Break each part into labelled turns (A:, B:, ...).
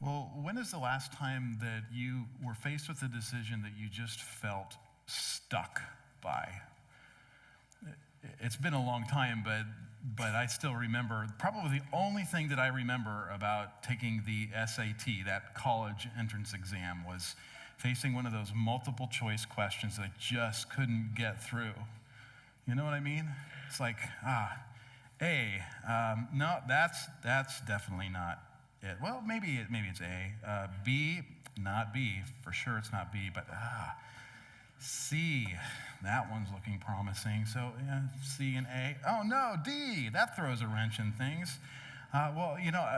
A: Well, when is the last time that you were faced with a decision that you just felt stuck by? It's been a long time, but I still remember, probably the only thing that I remember about taking the SAT, that college entrance exam, was facing one of those multiple choice questions that I just couldn't get through. You know what I mean? It's like, A, no, that's definitely not it. Well, maybe it's A. B, not B. For sure it's not B, but C, that one's looking promising. So yeah, C and A. Oh no, D, that throws a wrench in things. Well,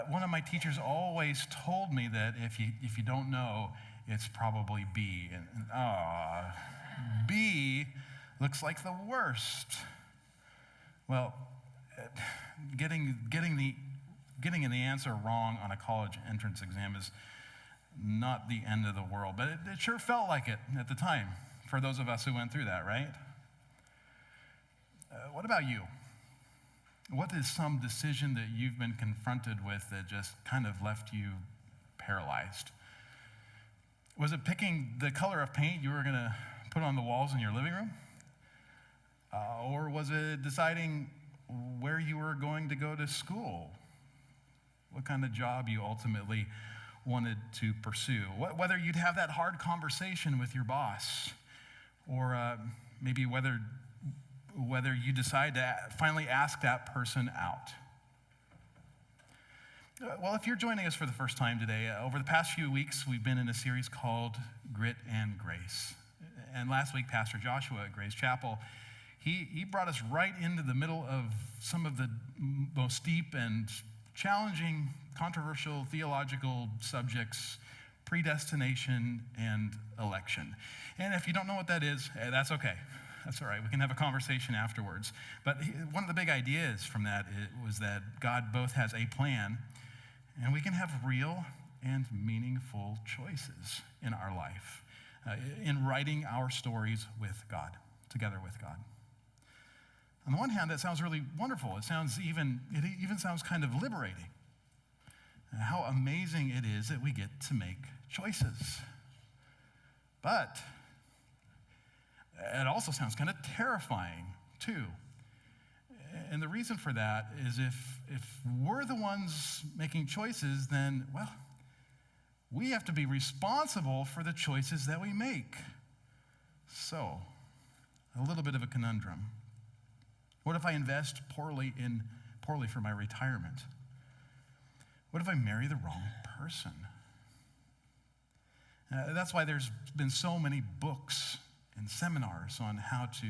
A: one of my teachers always told me that if you don't know, it's probably B. And B looks like the worst. Well, getting the answer wrong on a college entrance exam is not the end of the world, but it sure felt like it at the time for those of us who went through that, right? What about you? What is some decision that you've been confronted with that just kind of left you paralyzed? Was it picking the color of paint you were going to put on the walls in your living room? Or was it deciding where you were going to go to school? What kind of job you ultimately wanted to pursue? Whether you'd have that hard conversation with your boss, or maybe whether you decide to finally ask that person out. Well, if you're joining us for the first time today, over the past few weeks, we've been in a series called Grit and Grace. And last week, Pastor Joshua at Grace Chapel, he brought us right into the middle of some of the most deep and challenging, controversial theological subjects, predestination and election. And if you don't know what that is, that's okay. That's all right. We can have a conversation afterwards. But one of the big ideas from that was that God both has a plan, and we can have real and meaningful choices in our life, in writing our stories with God, together with God. On the one hand, that sounds really wonderful. It even sounds kind of liberating. How amazing it is that we get to make choices. But it also sounds kind of terrifying, too. And the reason for that is if we're the ones making choices, then, well, we have to be responsible for the choices that we make. So, a little bit of a conundrum. What if I invest poorly for my retirement? What if I marry the wrong person? That's why there's been so many books and seminars on how to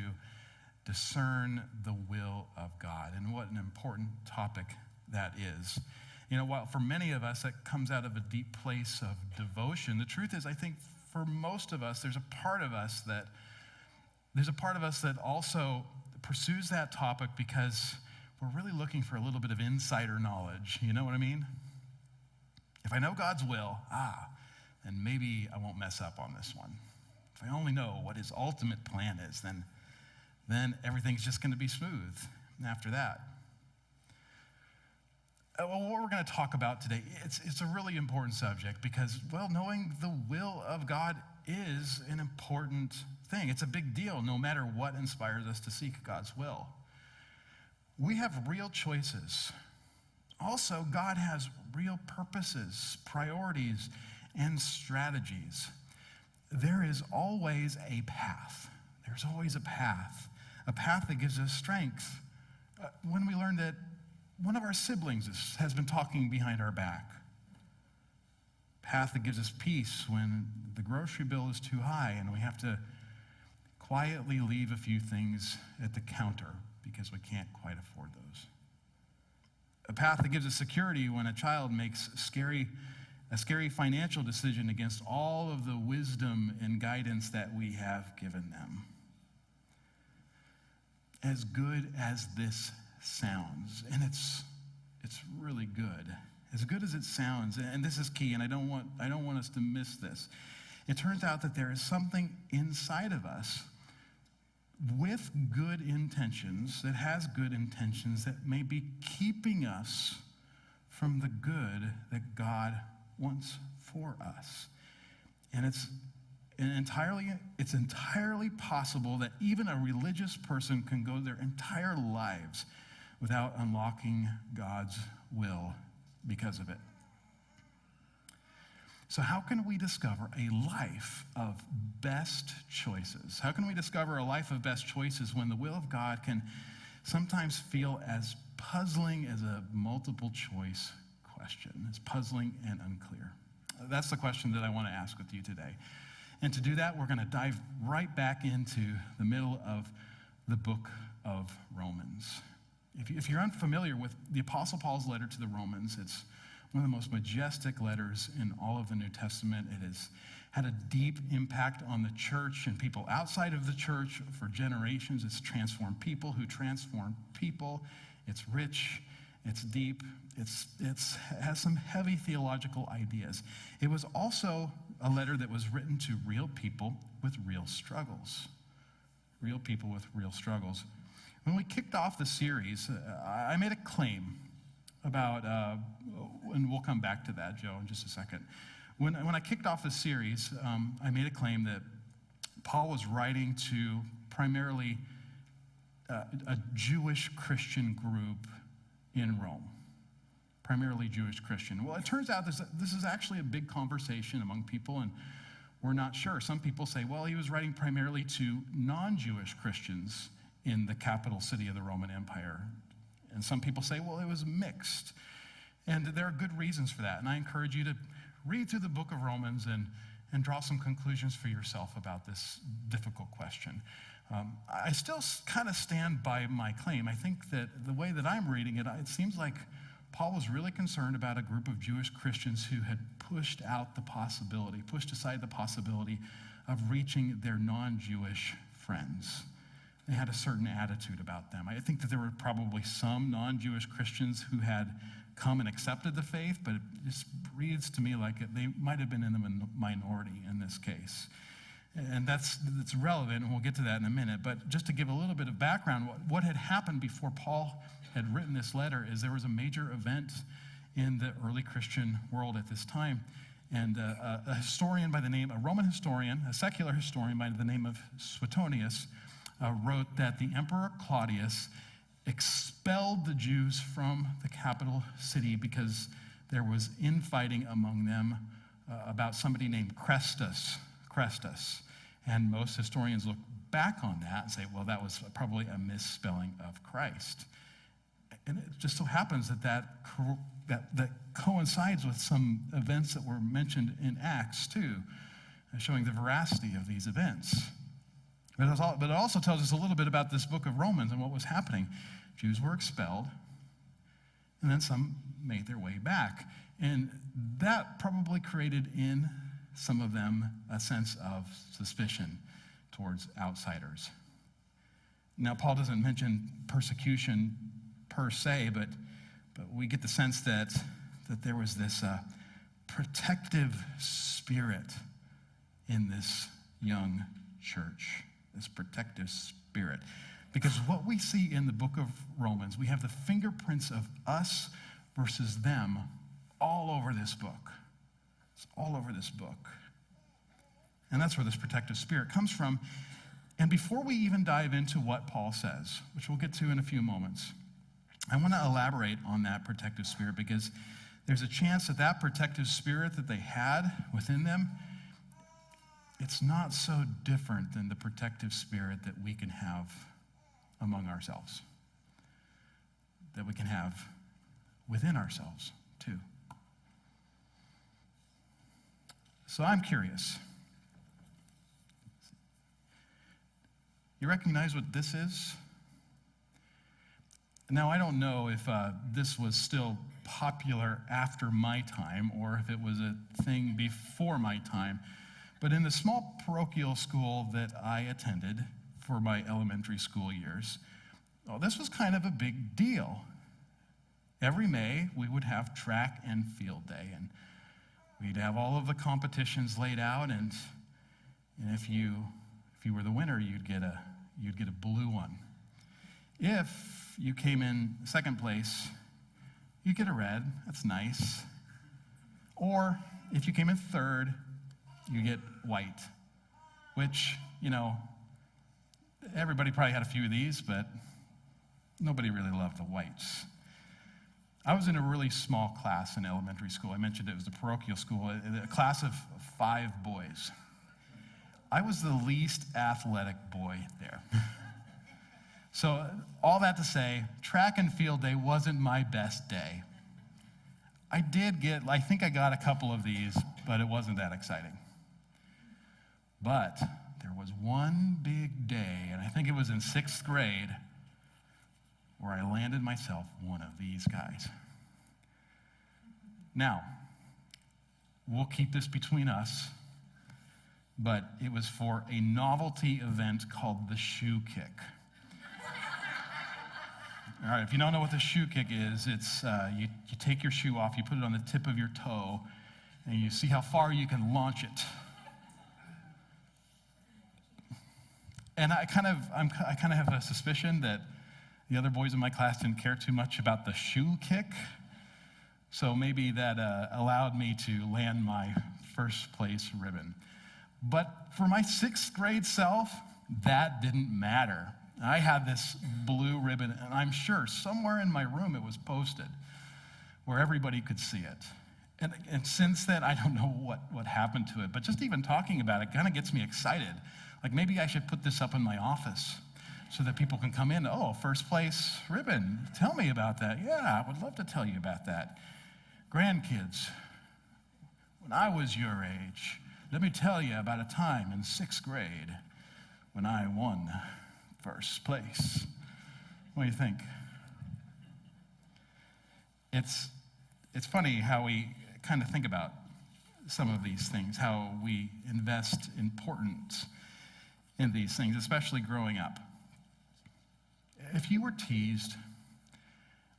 A: discern the will of God, and what an important topic that is. While for many of us that comes out of a deep place of devotion, the truth is, I think for most of us, there's a part of us that also pursues that topic because we're really looking for a little bit of insider knowledge. You know what I mean? If I know God's will, then maybe I won't mess up on this one. If I only know what his ultimate plan is, then everything's just going to be smooth after that. Well, what we're going to talk about today, it's a really important subject because, well, knowing the will of God is an important thing. It's a big deal no matter what inspires us to seek God's will. We have real choices. Also, God has real purposes, priorities, and strategies. There is always a path. There's always a path that gives us strength. When we learn that one of our siblings has been talking behind our back. Path that gives us peace when the grocery bill is too high and we have to quietly leave a few things at the counter because we can't quite afford those. A path that gives us security when a child makes a scary financial decision against all of the wisdom and guidance that we have given them. As good as this sounds, and it's really good as it sounds, and this is key, and I don't want us to miss this. It turns out that there is something inside of us with good intentions, that has good intentions, that may be keeping us from the good that God once for us. And it's entirely possible that even a religious person can go their entire lives without unlocking God's will because of it. So how can we discover a life of best choices? How can we discover a life of best choices when the will of God can sometimes feel as puzzling as a multiple choice question? It's puzzling and unclear. That's the question that I want to ask with you today. And to do that, we're going to dive right back into the middle of the book of Romans. If you're unfamiliar with the Apostle Paul's letter to the Romans, it's one of the most majestic letters in all of the New Testament. It has had a deep impact on the church and people outside of the church for generations. It's transformed people who transform people. It's rich, it's deep, it has some heavy theological ideas. It was also a letter that was written to real people with real struggles. Real people with real struggles. When we kicked off the series, I made a claim about, and we'll come back to that, Joe, in just a second. When I kicked off the series, I made a claim that Paul was writing to primarily a Jewish Christian group in Rome. Primarily Jewish Christian. Well, it turns out this is actually a big conversation among people, and we're not sure. Some people say, well, he was writing primarily to non-Jewish Christians in the capital city of the Roman Empire. And some people say, well, it was mixed. And there are good reasons for that. And I encourage you to read through the book of Romans and draw some conclusions for yourself about this difficult question. I still kind of stand by my claim. I think that the way that I'm reading it, it seems like Paul was really concerned about a group of Jewish Christians who had pushed aside the possibility of reaching their non-Jewish friends. They had a certain attitude about them. I think that there were probably some non-Jewish Christians who had come and accepted the faith, but it just reads to me like they might have been in the minority in this case. And that's relevant, and we'll get to that in a minute. But just to give a little bit of background, what had happened before Paul had written this letter is there was a major event in the early Christian world at this time. And a Roman historian, a secular historian by the name of Suetonius, wrote that the Emperor Claudius expelled the Jews from the capital city because there was infighting among them about somebody named Chrestus. And most historians look back on that and say, well, that was probably a misspelling of Christ. And it just so happens that coincides with some events that were mentioned in Acts too, showing the veracity of these events. But it also tells us a little bit about this book of Romans and what was happening. Jews were expelled, and then some made their way back. And that probably created in some of them a sense of suspicion towards outsiders. Now, Paul doesn't mention persecution per se, but we get the sense that there was this protective spirit in this young church. This protective spirit. Because what we see in the book of Romans, we have the fingerprints of us versus them all over this book. It's all over this book. And that's where this protective spirit comes from. And before we even dive into what Paul says, which we'll get to in a few moments, I want to elaborate on that protective spirit because there's a chance that protective spirit that they had within them, it's not so different than the protective spirit that we can have among ourselves, that we can have within ourselves too. So I'm curious. You recognize what this is? Now, I don't know if this was still popular after my time or if it was a thing before my time. But in the small parochial school that I attended for my elementary school years, this was kind of a big deal. Every May, we would have track and field day, and we'd have all of the competitions laid out, and if you were the winner, you'd get a blue one. If you came in second place, you'd get a red. That's nice. Or if you came in third, you get white, which, everybody probably had a few of these, but nobody really loved the whites. I was in a really small class in elementary school. I mentioned it was a parochial school, a class of 5 boys. I was the least athletic boy there. So all that to say, track and field day wasn't my best day. I think I got a couple of these, but it wasn't that exciting. But there was one big day, and I think it was in 6th grade, where I landed myself one of these guys. Now, we'll keep this between us, but it was for a novelty event called the shoe kick. All right, if you don't know what the shoe kick is, it's you take your shoe off, you put it on the tip of your toe, and you see how far you can launch it. And I kind of have a suspicion that the other boys in my class didn't care too much about the shoe kick, so maybe that allowed me to land my first place ribbon. But for my 6th grade self, that didn't matter. I had this blue ribbon, and I'm sure somewhere in my room it was posted where everybody could see it. And since then, I don't know what happened to it, but just even talking about it kind of gets me excited. Like maybe I should put this up in my office so that people can come in. Oh, first place ribbon. Tell me about that. Yeah, I would love to tell you about that. Grandkids, when I was your age, let me tell you about a time in 6th grade when I won first place. What do you think? It's funny how we kind of think about some of these things, how we invest importance in these things, especially growing up. If you were teased,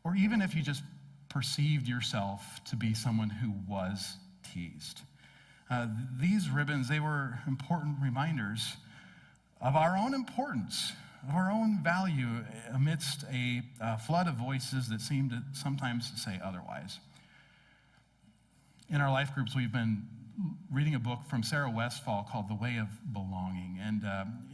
A: or even if you just perceived yourself to be someone who was teased, these ribbons, they were important reminders of our own importance, of our own value amidst a flood of voices that seem to sometimes say otherwise. In our life groups, we've been reading a book from Sarah Westfall called The Way of Belonging. And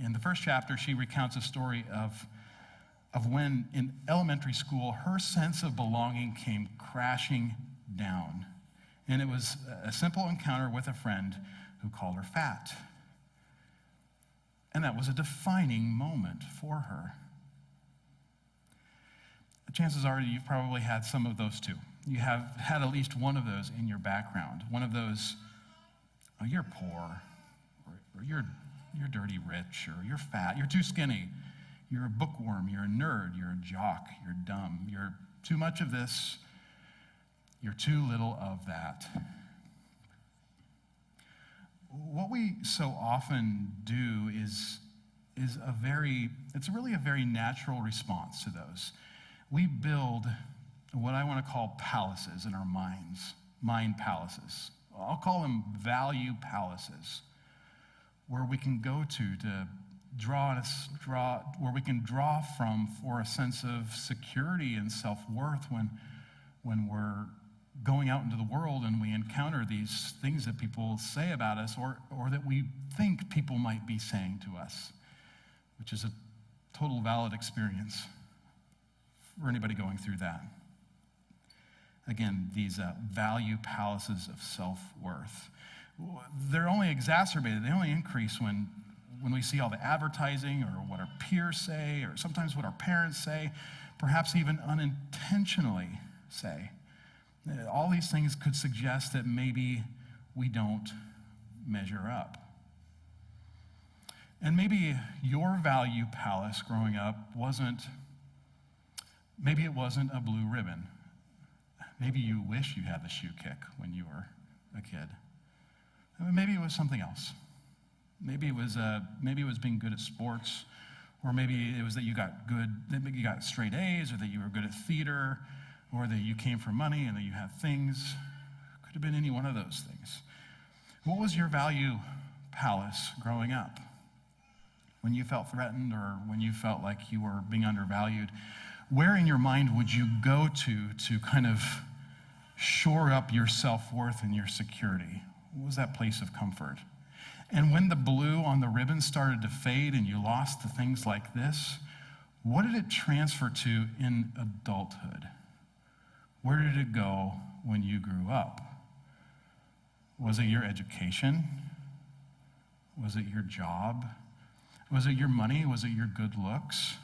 A: in the first chapter, she recounts a story of when in elementary school, her sense of belonging came crashing down. And it was a simple encounter with a friend who called her fat. And that was a defining moment for her. Chances are you've probably had some of those too. You have had at least one of those in your background. One of those, oh, you're poor, or you're dirty rich, or you're fat, you're too skinny, you're a bookworm, you're a nerd, you're a jock, you're dumb, you're too much of this, you're too little of that. What we so often do is really a very natural response to those. We build what I want to call palaces in our minds, mind palaces. I'll call them value palaces, where we can go to where we can draw from for a sense of security and self-worth when we're going out into the world and we encounter these things that people say about us or that we think people might be saying to us, which is a total valid experience for anybody going through that. Again, these value palaces of self-worth. They're only exacerbated, they only increase when we see all the advertising or what our peers say or sometimes what our parents say, perhaps even unintentionally say. All these things could suggest that maybe we don't measure up. And maybe your value palace growing up wasn't a blue ribbon. Maybe you wish you had the shoe kick when you were a kid. Maybe it was something else. Maybe it was being good at sports, or maybe it was that you got straight A's, or that you were good at theater, or that you came for money and that you had things. Could have been any one of those things. What was your value palace growing up? When you felt threatened or when you felt like you were being undervalued, where in your mind would you go to kind of shore up your self-worth and your security? What was that place of comfort? And when the blue on the ribbon started to fade and you lost the things like this, what did it transfer to in adulthood? Where did it go when you grew up? Was it your education? Was it your job? Was it your money? Was it your good looks?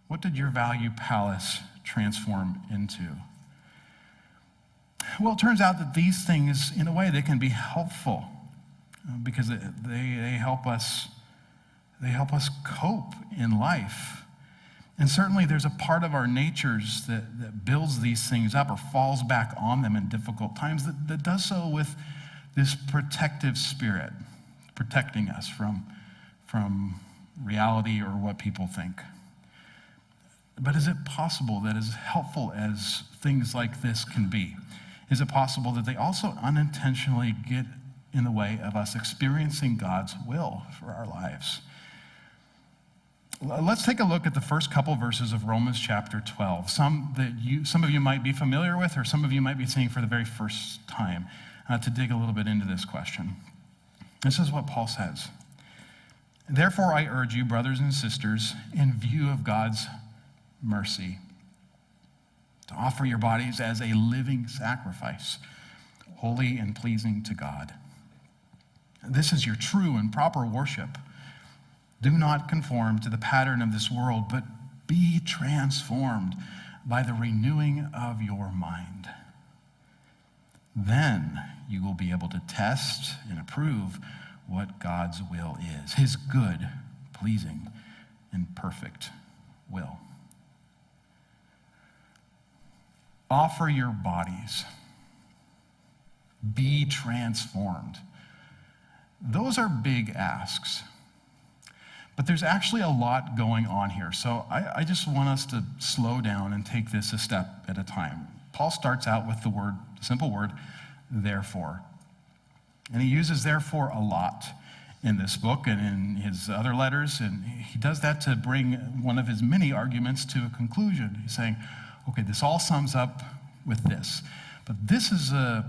A: What did your value palace transform into? Well, it turns out that these things, in a way, they can be helpful because they help us cope in life. And certainly there's a part of our natures that builds these things up or falls back on them in difficult times that does so with this protective spirit, protecting us from reality or what people think. But is it possible that as helpful as things like this can be, is it possible that they also unintentionally get in the way of us experiencing God's will for our lives? Let's take a look at the first couple verses of Romans chapter 12, some of you might be familiar with or some of you might be seeing for the very first time, to dig a little bit into this question. This is what Paul says. Therefore, I urge you, brothers and sisters, in view of God's mercy, to offer your bodies as a living sacrifice, holy and pleasing to God. This is your true and proper worship. Do not conform to the pattern of this world, but be transformed by the renewing of your mind. Then you will be able to test and approve what God's will is, his good, pleasing, and perfect will. Offer your bodies. Be transformed. Those are big asks. But there's actually a lot going on here. So I just want us to slow down and take this a step at a time. Paul starts out with the simple word, therefore. And he uses therefore a lot in this book and in his other letters. And he does that to bring one of his many arguments to a conclusion. He's saying, okay, this all sums up with this. But this is a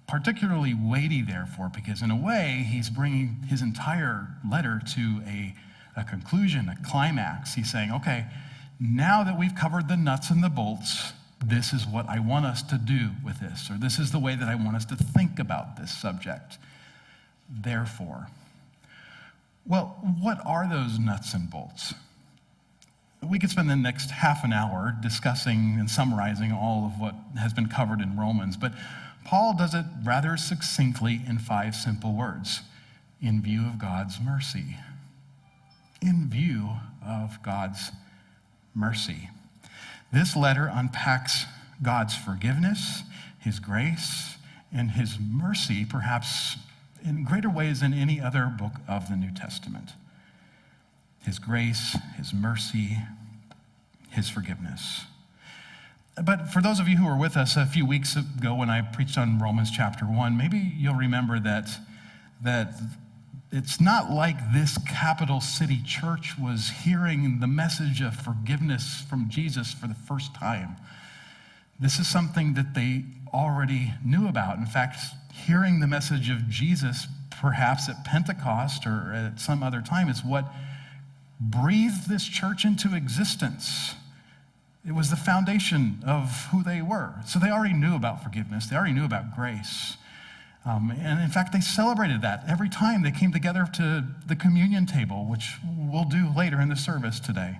A: particularly weighty, therefore, because in a way, he's bringing his entire letter to a conclusion, a climax. He's saying, okay, now that we've covered the nuts and the bolts, this is what I want us to do with this, or this is the way that I want us to think about this subject. Therefore, well, what are those nuts and bolts? We could spend the next half an hour discussing and summarizing all of what has been covered in Romans, but Paul does it rather succinctly in 5 simple words. In view of God's mercy. In view of God's mercy. This letter unpacks God's forgiveness, his grace, and his mercy, perhaps in greater ways than any other book of the New Testament. His grace, his mercy, his forgiveness. But for those of you who were with us a few weeks ago when I preached on Romans chapter 1, maybe you'll remember that it's not like this capital city church was hearing the message of forgiveness from Jesus for the first time. This is something that they already knew about. In fact, hearing the message of Jesus, perhaps at Pentecost or at some other time, is what breathed this church into existence. It was the foundation of who they were. So they already knew about forgiveness. They already knew about grace. And in fact, they celebrated that every time they came together to the communion table, which we'll do later in the service today.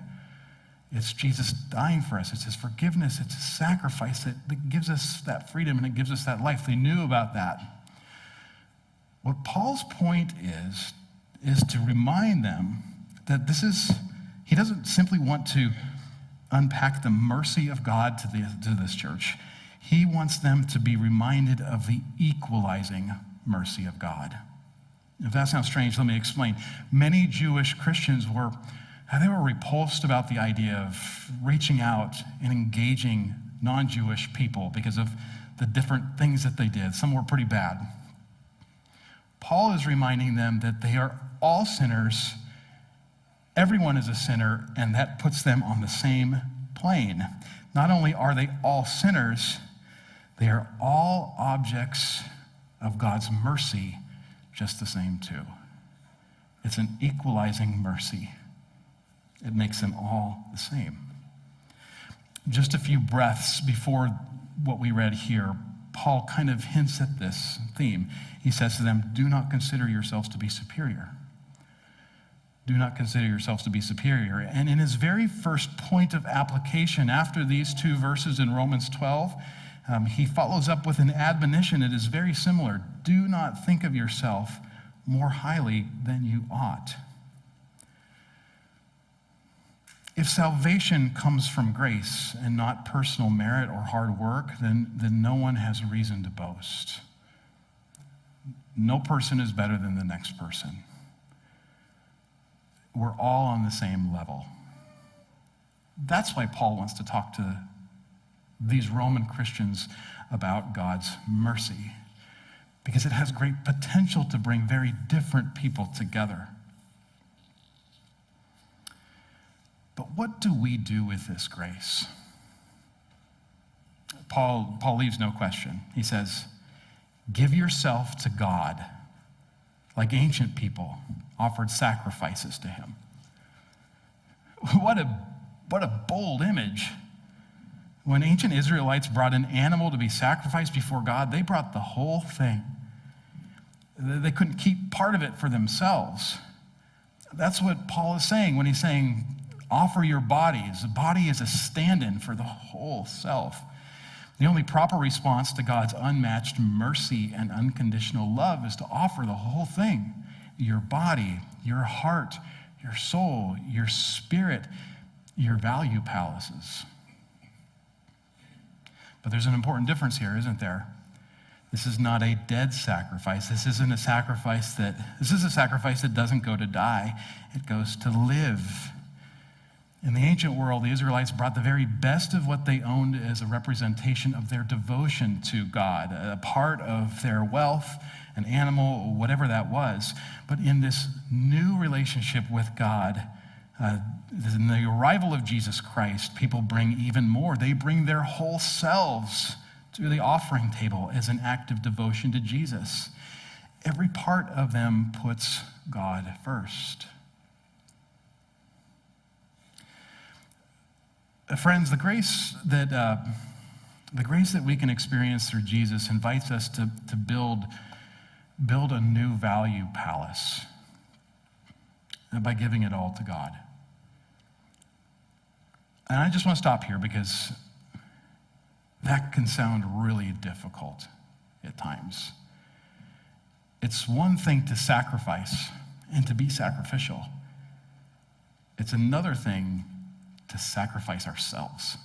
A: It's Jesus dying for us. It's his forgiveness. It's his sacrifice that gives us that freedom and it gives us that life. They knew about that. What Paul's point is to remind them that he doesn't simply want to unpack the mercy of God to this church. He wants them to be reminded of the equalizing mercy of God. If that sounds strange, let me explain. Many Jewish Christians were repulsed about the idea of reaching out and engaging non-Jewish people because of the different things that they did. Some were pretty bad. Paul is reminding them that they are all sinners. Everyone is a sinner, and that puts them on the same plane. Not only are they all sinners, they are all objects of God's mercy just the same too. It's an equalizing mercy. It makes them all the same. Just a few breaths before what we read here, Paul kind of hints at this theme. He says to them, do not consider yourselves to be superior. Do not consider yourselves to be superior. And in his very first point of application after these two verses in Romans 12, he follows up with an admonition that is very similar. Do not think of yourself more highly than you ought. If salvation comes from grace and not personal merit or hard work, then no one has a reason to boast. No person is better than the next person. We're all on the same level. That's why Paul wants to talk to these Roman Christians about God's mercy, because it has great potential to bring very different people together. But what do we do with this grace? Paul leaves no question. He says, give yourself to God like ancient people offered sacrifices to him. What a bold image. When ancient Israelites brought an animal to be sacrificed before God, they brought the whole thing. They couldn't keep part of it for themselves. That's what Paul is saying when he's saying, offer your bodies. The body is a stand-in for the whole self. The only proper response to God's unmatched mercy and unconditional love is to offer the whole thing. Your body, your heart, your soul, your spirit, your value palaces. But there's an important difference here, isn't there? This is not a dead sacrifice. This is a sacrifice that doesn't go to die. It goes to live. In the ancient world, the Israelites brought the very best of what they owned as a representation of their devotion to God, a part of their wealth, an animal, whatever that was. But in this new relationship with God, in the arrival of Jesus Christ, people bring even more. They bring their whole selves to the offering table as an act of devotion to Jesus. Every part of them puts God first. Friends, the grace that we can experience through Jesus invites us to build a new value palace by giving it all to God. And I just want to stop here because that can sound really difficult at times. It's one thing to sacrifice and to be sacrificial. It's another thing to sacrifice ourselves.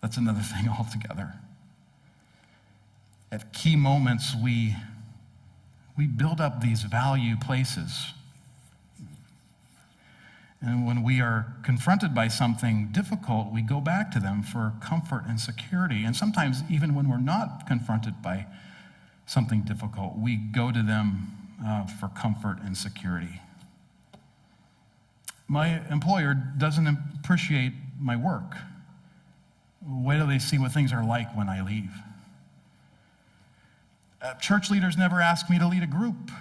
A: That's another thing altogether. At key moments, we build up these value places. And when we are confronted by something difficult, we go back to them for comfort and security. And sometimes, even when we're not confronted by something difficult, we go to them for comfort and security. My employer doesn't appreciate my work. Wait till they see what things are like when I leave. Church leaders never ask me to lead a group.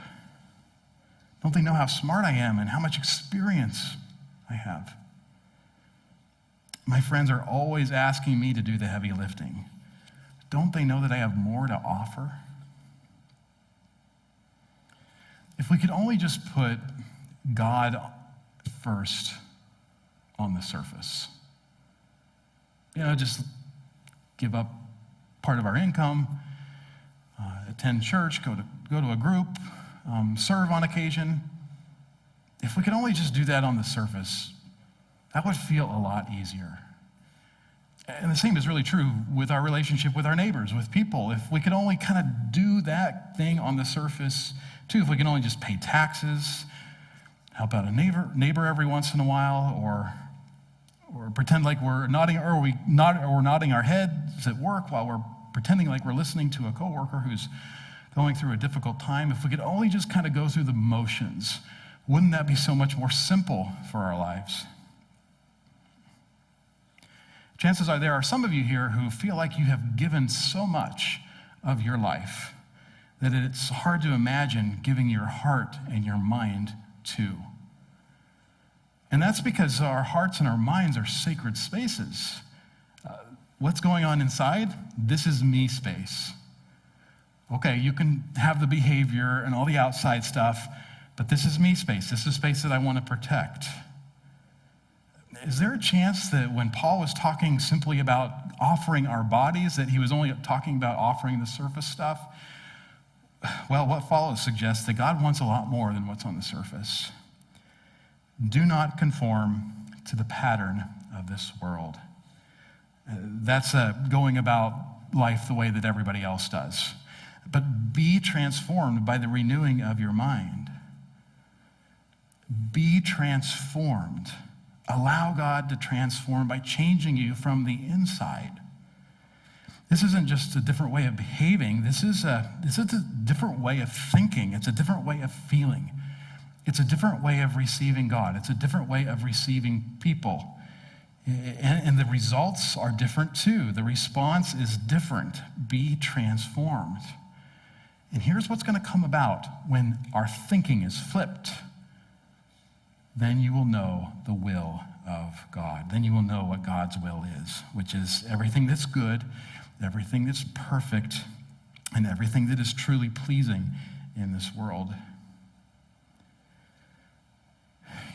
A: Don't they know how smart I am and how much experience I have? My friends are always asking me to do the heavy lifting. Don't they know that I have more to offer? If we could only just put God first on the surface. Just give up part of our income, attend church, go to a group, serve on occasion. If we could only just do that on the surface, that would feel a lot easier. And the same is really true with our relationship with our neighbors, with people. If we could only kind of do that thing on the surface too, if we can only just pay taxes, help out a neighbor every once in a while, or pretend like we're nodding our heads at work while we're pretending like we're listening to a coworker who's going through a difficult time. If we could only just kind of go through the motions, wouldn't that be so much more simple for our lives? Chances are there are some of you here who feel like you have given so much of your life that it's hard to imagine giving your heart and your mind to. And that's because our hearts and our minds are sacred spaces. What's going on inside? This is me space. Okay, you can have the behavior and all the outside stuff, but this is me space. This is space that I want to protect. Is there a chance that when Paul was talking simply about offering our bodies, that he was only talking about offering the surface stuff? Well, what follows suggests that God wants a lot more than what's on the surface. Do not conform to the pattern of this world. That's going about life the way that everybody else does. But be transformed by the renewing of your mind. Be transformed. Allow God to transform by changing you from the inside. This isn't just a different way of behaving. This is a different way of thinking. It's a different way of feeling. It's a different way of receiving God. It's a different way of receiving people. And the results are different too. The response is different. Be transformed. And here's what's going to come about when our thinking is flipped. Then you will know the will of God. Then you will know what God's will is, which is everything that's good, everything that's perfect, and everything that is truly pleasing in this world.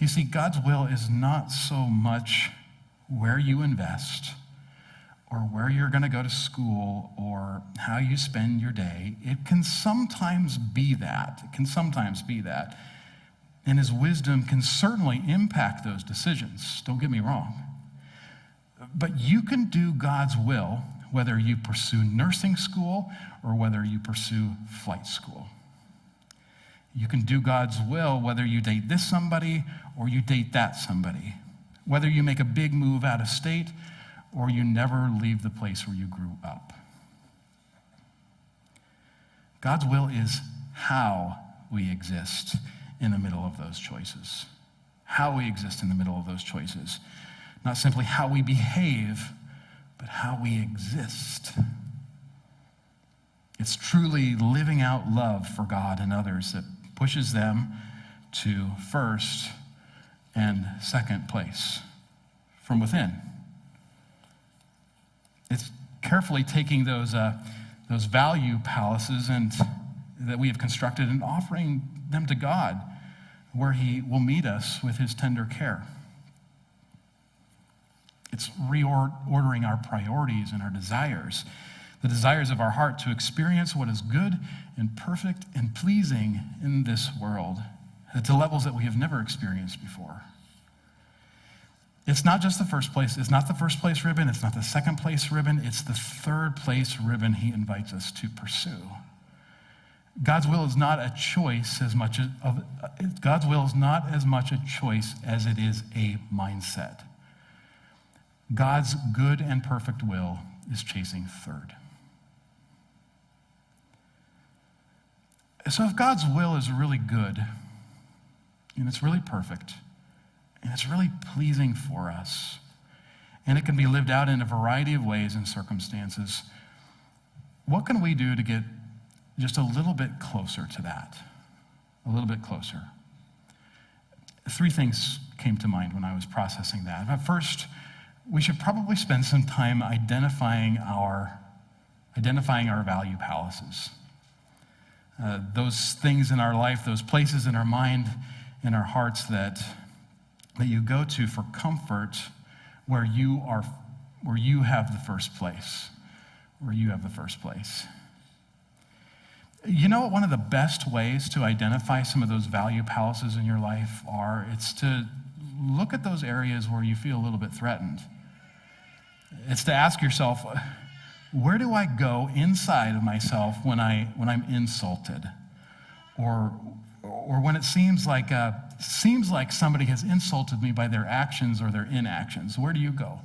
A: You see, God's will is not so much where you invest or where you're going to go to school or how you spend your day. It can sometimes be that. It can sometimes be that. And his wisdom can certainly impact those decisions. Don't get me wrong. But you can do God's will whether you pursue nursing school or whether you pursue flight school. You can do God's will whether you date this somebody or you date that somebody. Whether you make a big move out of state or you never leave the place where you grew up. God's will is how we exist in the middle of those choices. How we exist in the middle of those choices. Not simply how we behave, but how we exist. It's truly living out love for God and others that pushes them to first and second place from within. It's carefully taking those value palaces and that we have constructed and offering them to God, where he will meet us with his tender care. It's reordering our priorities and our desires, the desires of our heart to experience what is good and perfect and pleasing in this world to levels that we have never experienced before. It's not just the first place. It's not the first place ribbon. It's not the second place ribbon. It's the third place ribbon he invites us to pursue. God's will is not a choice as much as God's will is not as much a choice as it is a mindset. God's good and perfect will is chasing third. So if God's will is really good and it's really perfect and it's really pleasing for us and it can be lived out in a variety of ways and circumstances, what can we do to get just a little bit closer to that? A little bit closer. Three things came to mind when I was processing that. But first, we should probably spend some time identifying our value palaces. Those things in our life, those places in our mind, in our hearts that you go to for comfort where you have the first place. Where you have the first place. You know what one of the best ways to identify some of those value palaces in your life are? It's to look at those areas where you feel a little bit threatened. It's to ask yourself, where do I go inside of myself when I'm insulted? Or when it seems like somebody has insulted me by their actions or their inactions? Where do you go?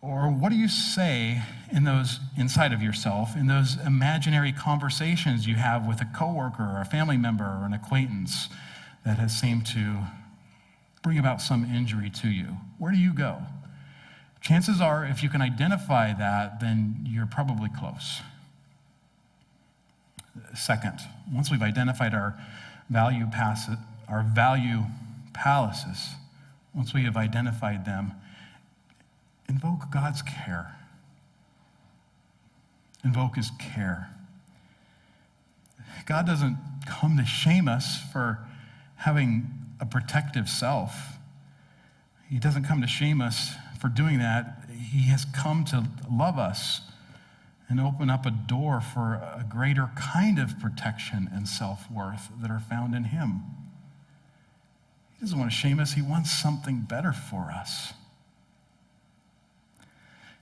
A: Or what do you say in those inside of yourself, in those imaginary conversations you have with a coworker or a family member or an acquaintance that has seemed to bring about some injury to you? Where do you go? Chances are, if you can identify that, then you're probably close. Second, once we've identified our value paralysis, once we have identified them, invoke God's care. Invoke his care. God doesn't come to shame us for having a protective self. He doesn't come to shame us for doing that. He has come to love us and open up a door for a greater kind of protection and self-worth that are found in him. He doesn't want to shame us. He wants something better for us.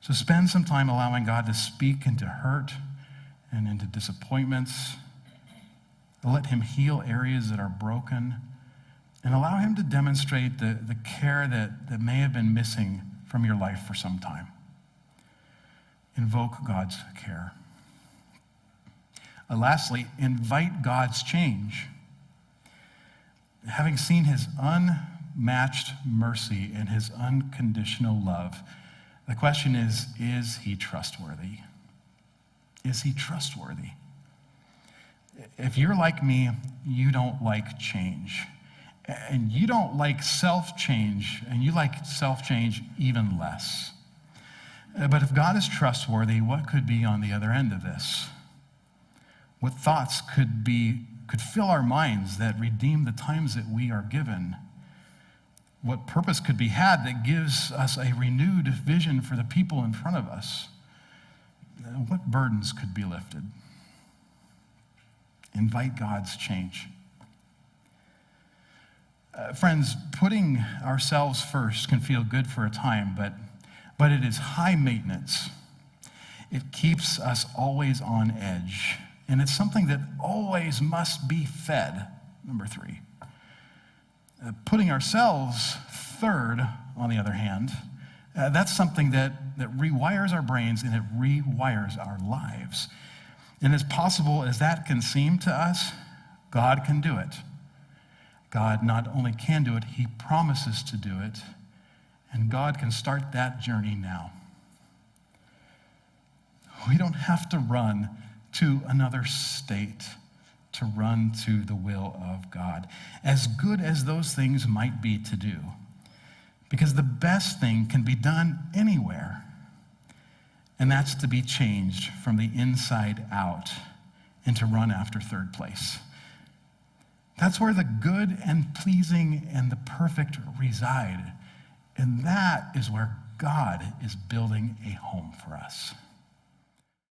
A: So spend some time allowing God to speak into hurt and into disappointments. Let him heal areas that are broken, and allow him to demonstrate the care that may have been missing from your life for some time. Invoke God's care. Lastly, invite God's change. Having seen his unmatched mercy and his unconditional love, the question is he trustworthy? Is he trustworthy? If you're like me, you don't like change. And you don't like self-change, and you like self-change even less. But if God is trustworthy, what could be on the other end of this? What thoughts could fill our minds that redeem the times that we are given? What purpose could be had that gives us a renewed vision for the people in front of us? What burdens could be lifted? Invite God's change. Friends, putting ourselves first can feel good for a time, but it is high maintenance. It keeps us always on edge, and it's something that always must be fed. Number 3. Putting ourselves third, on the other hand, that's something that rewires our brains and it rewires our lives. And as possible as that can seem to us, God can do it. God not only can do it, he promises to do it, and God can start that journey now. We don't have to run to another state to run to the will of God, as good as those things might be to do, because the best thing can be done anywhere, and that's to be changed from the inside out and to run after third place. That's where the good and pleasing and the perfect reside. And that is where God is building a home for us.